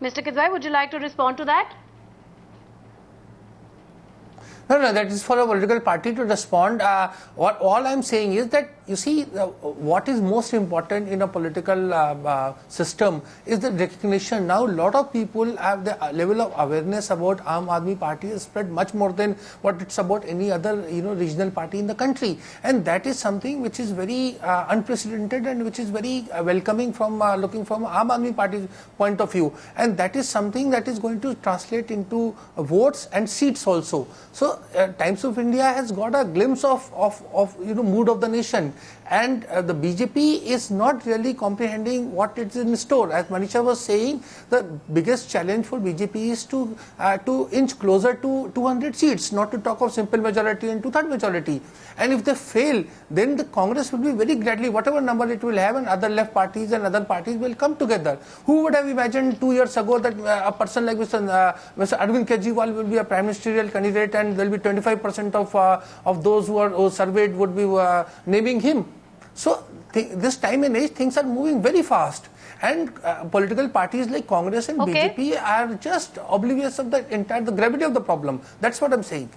Mr. Kidwai, would you like to respond to that? No, that is for a political party to respond. All I'm saying is that, you see, what is most important in a political system is the recognition. Now, a lot of people have the level of awareness about Aam Aadmi Party is spread much more than what it's about any other, regional party in the country. And that is something which is very unprecedented and which is very welcoming from looking from Aam Aadmi Party's point of view. And that is something that is going to translate into votes and seats also. So, Times of India has got a glimpse of mood of the nation, and the BJP is not really comprehending what is in store. As Manisha was saying, the biggest challenge for BJP is to inch closer to 200 seats, not to talk of simple majority and two-third majority. And if they fail, then the Congress will be very gladly, whatever number it will have, and other left parties and other parties will come together. Who would have imagined 2 years ago that a person like Mr. Arvind Kejriwal will be a prime ministerial candidate and there will be 25% of those who are surveyed would be naming him. So this time and age, things are moving very fast. And political parties like Congress and BJP are just oblivious of the gravity of the problem. That's what I'm saying.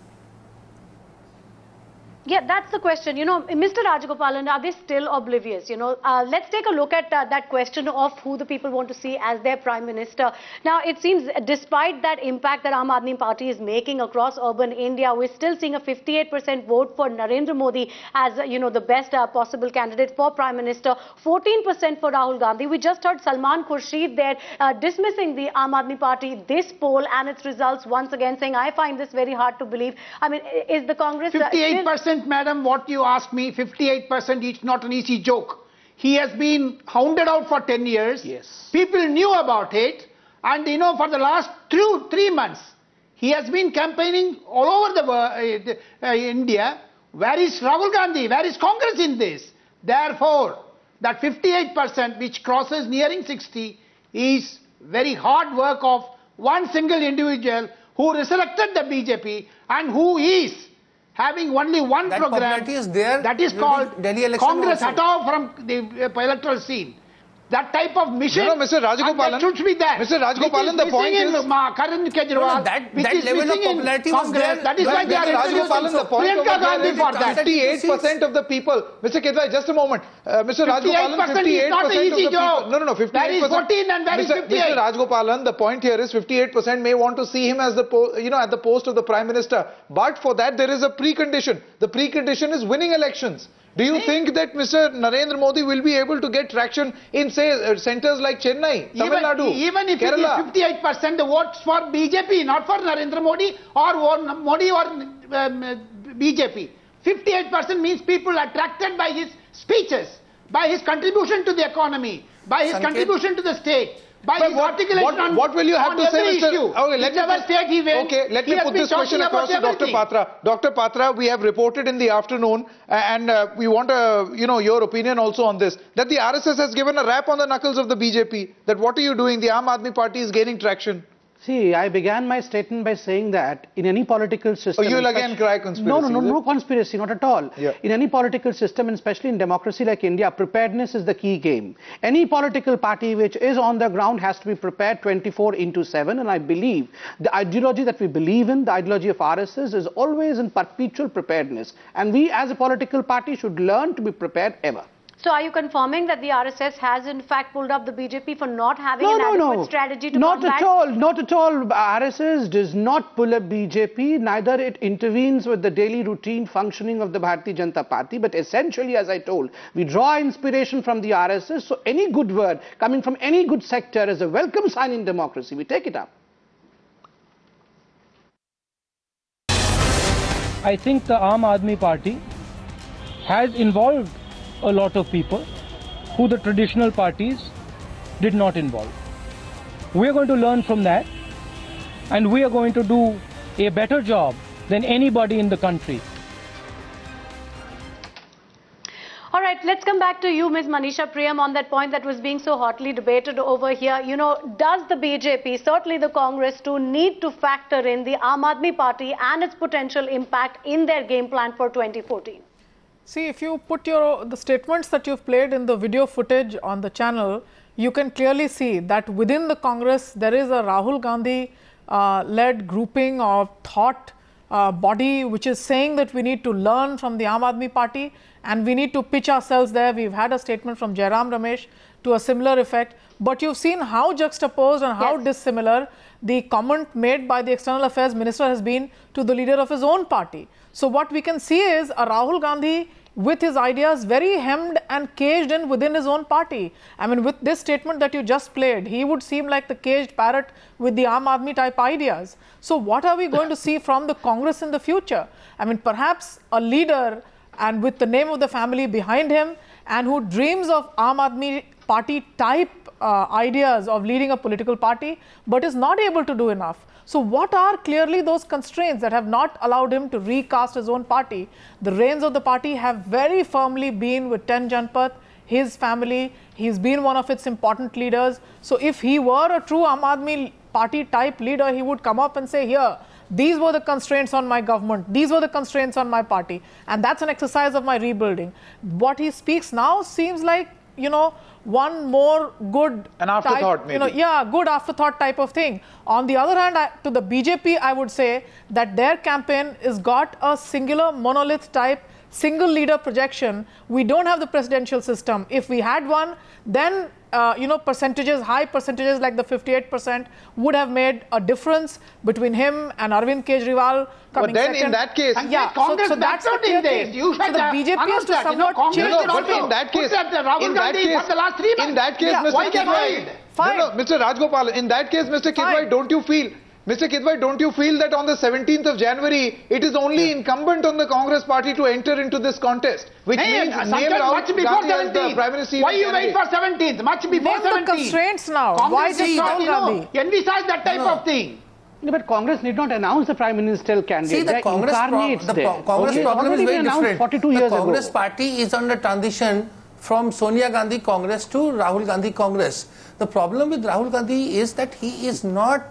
Yeah, that's the question. Mr. Rajagopalan, are they still oblivious? Let's take a look at that question of who the people want to see as their Prime Minister. Now, it seems despite that impact that Aam Aadmi Party is making across urban India, we're still seeing a 58% vote for Narendra Modi as, the best possible candidate for Prime Minister, 14% for Rahul Gandhi. We just heard Salman Khurshid there dismissing the Aam Aadmi Party, this poll and its results once again, saying, I find this very hard to believe. I mean, is the Congress... 58%. Madam, what you asked me, 58% is not an easy joke. He has been hounded out for 10 years. Yes. People knew about it. And for the last 3 months, he has been campaigning all over the India. Where is Rahul Gandhi? Where is Congress in this? Therefore, that 58% which crosses nearing 60 is very hard work of one single individual who resurrected the BJP and who is having only one program is there, that is called Congress Hatao from the electoral scene. That type of mission Mr. Rajagopalan, should be there. Mr. Rajagopalan, the point is... Kejriwal, that level of popularity was there. That is why they are Rajagopalan, the point over there is for that. 58% of the people... Mr. Kidwai, just a moment. Mr. Rajagopalan, 58% is not an easy of the job. people... No, 58%. There is 14 and there is 58. Mr. Rajagopalan, the point here is 58% may want to see him as the at the post of the Prime Minister. But for that, there is a precondition. The precondition is winning elections. Do you think that Mr. Narendra Modi will be able to get traction in, say, centers like Chennai, Tamil Nadu, even if Kerala? It is 58% the votes for BJP, not for Narendra Modi or BJP. 58% means people attracted by his speeches, by his contribution to the economy, by his contribution to the state. What will you have to say, Mr. Okay, let me put this question across to Dr. Patra. Dr. Patra, we have reported in the afternoon, and we want your opinion also on this, that the RSS has given a rap on the knuckles of the BJP. That what are you doing? The Aam Aadmi Party is gaining traction. See, I began my statement by saying that in any political system... Oh, you will again cry conspiracy. No conspiracy, not at all. Yeah. In any political system, and especially in democracy like India, preparedness is the key game. Any political party which is on the ground has to be prepared 24/7, and I believe the ideology that we believe in, the ideology of RSS, is always in perpetual preparedness. And we as a political party should learn to be prepared ever. So are you confirming that the RSS has in fact pulled up the BJP for not having an adequate strategy to combat? Not at all. RSS does not pull up BJP, neither it intervenes with the daily routine functioning of the Bharatiya Janata Party, but essentially, as I told, we draw inspiration from the RSS, so any good word coming from any good sector is a welcome sign in democracy. We take it up. I think the Aam Aadmi Party has involved a lot of people who the traditional parties did not involve. We are going to learn from that, and we are going to do a better job than anybody in the country. All right, let's come back to you, Ms. Manisha Priyam, on that point that was being so hotly debated over here. Does the BJP, certainly the Congress too, need to factor in the Aam Aadmi Party and its potential impact in their game plan for 2014? See, if you put the statements that you've played in the video footage on the channel, you can clearly see that within the Congress there is a Rahul Gandhi led grouping of thought body which is saying that we need to learn from the Aam Aadmi Party and we need to pitch ourselves there. We've had a statement from Jairam Ramesh to a similar effect, but you've seen how juxtaposed and how dissimilar the comment made by the External Affairs Minister has been to the leader of his own party. So what we can see is a Rahul Gandhi with his ideas very hemmed and caged in within his own party. I mean, with this statement that you just played, he would seem like the caged parrot with the Aam Aadmi type ideas. So what are we going to see from the Congress in the future? I mean, perhaps a leader and with the name of the family behind him and who dreams of Aam Aadmi Party type ideas of leading a political party, but is not able to do enough. So what are clearly those constraints that have not allowed him to recast his own party? The reins of the party have very firmly been with Ten Janpath, his family. He's been one of its important leaders. So if he were a true Aam Aadmi Party type leader, he would come up and say, here, these were the constraints on my government. These were the constraints on my party. And that's an exercise of my rebuilding. What he speaks now seems like, you know, one more good an afterthought, type, maybe. good afterthought type of thing. On the other hand, to the BJP, I would say that their campaign has got a singular monolith type, single leader projection. We don't have the presidential system. If we had one, then percentages, high percentages like the 58% would have made a difference between him and Arvind Kejriwal coming But then second. in that case, Congress so that's backed out the in clear this. thing. You So should the BJP has to somewhat change the but in that case, for the last 3 months. in that case, Yeah, Mr. why they Kidwai, fired? Fine. No, Mr. Rajgopal, in that case, Mr. Kidwai, Fine. don't you feel that on the 17th of January, it is only incumbent on the Congress party to enter into this contest, which means name Rahul much before Gandhi as the 17th. Prime Minister. Why you wait for 17th? Much before Name the 17th. constraints now. Why Congress just is not, Rahul Gandhi? envisage that type of thing. No, but Congress need not announce the Prime Ministerial candidate. See, the They Congress, incarnates there. Congress Okay. problem is Already very been announced different. 42 The years Congress ago. party is under transition from Sonia Gandhi Congress to Rahul Gandhi Congress. The problem with Rahul Gandhi is that he is not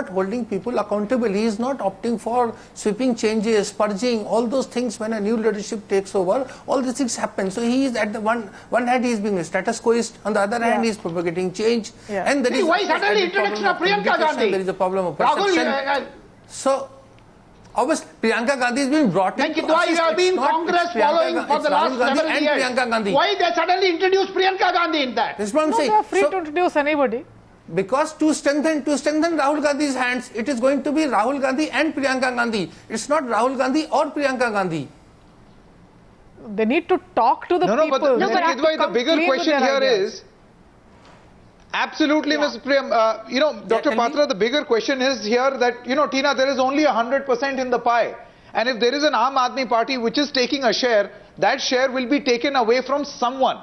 holding people accountable. He is not opting for sweeping changes, purging, all those things. When a new leadership takes over, all these things happen. So he is at the one hand he is being status quoist, on the other hand he is propagating change. And there is Why suddenly introduction of Priyanka Gandhi? There is a problem of perception. So obviously, Priyanka Gandhi has been brought in. Thank you. Why you have been Congress following for the last several years? Priyanka Gandhi. Why they suddenly introduced Priyanka Gandhi in that? This is what I'm No, saying. they are free So, to introduce anybody. because to strengthen Rahul Gandhi's hands, it is going to be Rahul Gandhi and Priyanka Gandhi. It's not Rahul Gandhi or Priyanka Gandhi. They need to talk to the people. But They Mr. have to Kidwai, the come bigger clean with question their here ideas. is, absolutely, Ms. Priyam, Dr. Patra, the bigger question is here that, Tina, there is only 100% in the pie. And if there is an Aam Aadmi Party which is taking a share, that share will be taken away from someone.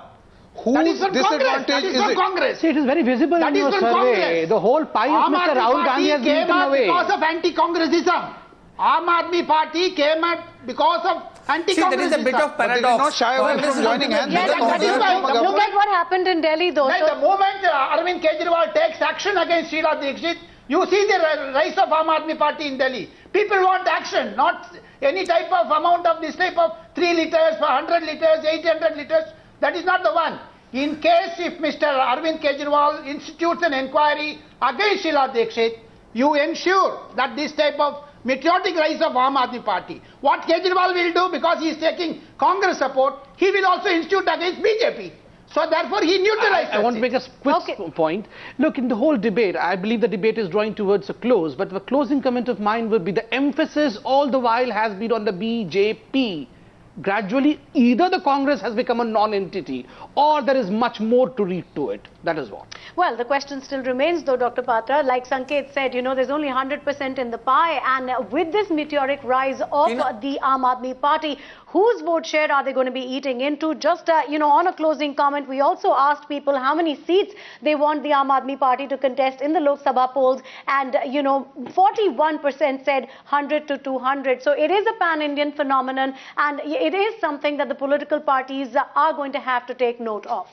That is Whose for Congress. disadvantage That is is for it? Congress. See, it is very visible That in is your for survey. Congress. The whole pie of Aam Mr. Aadmi Rahul Gandhi has Party been came eaten out away. because of anti-Congressism. Aam Aadmi Party came out because of See, there is a bit of But they did paradox. not shy away from joining hands Yeah, with the that is Congress why. from a The government. moment what happened in Delhi though. Then the moment Arvind Kejriwal takes action against Sheila Dikshit, you see the rise of Aam Aadmi Party in Delhi. People want action, not any type of amount of this type of 3 liters, 100 liters, 800 liters. That is not the one. In case if Mr. Arvind Kejriwal institutes an inquiry against Sheila Dikshit, you ensure that this type of meteoric rise of Aam Aadmi Party. What Kejriwal will do, because he is taking Congress support, he will also institute against BJP. So therefore he neutralizes I want to it. make a quick point. Look, in the whole debate, I believe the debate is drawing towards a close, but the closing comment of mine would be the emphasis all the while has been on the BJP. Gradually, either the Congress has become a non-entity or there is much more to read to it. That is what. Well, the question still remains though, Dr. Patra. Like Sanket said, there's only 100% in the pie, and with this meteoric rise of the Aam Aadmi Party, whose vote share are they going to be eating into? Just, on a closing comment, we also asked people how many seats they want the Aam Aadmi Party to contest in the Lok Sabha polls, and, 41% said 100 to 200. So it is a pan-Indian phenomenon, and it is something that the political parties are going to have to take note of.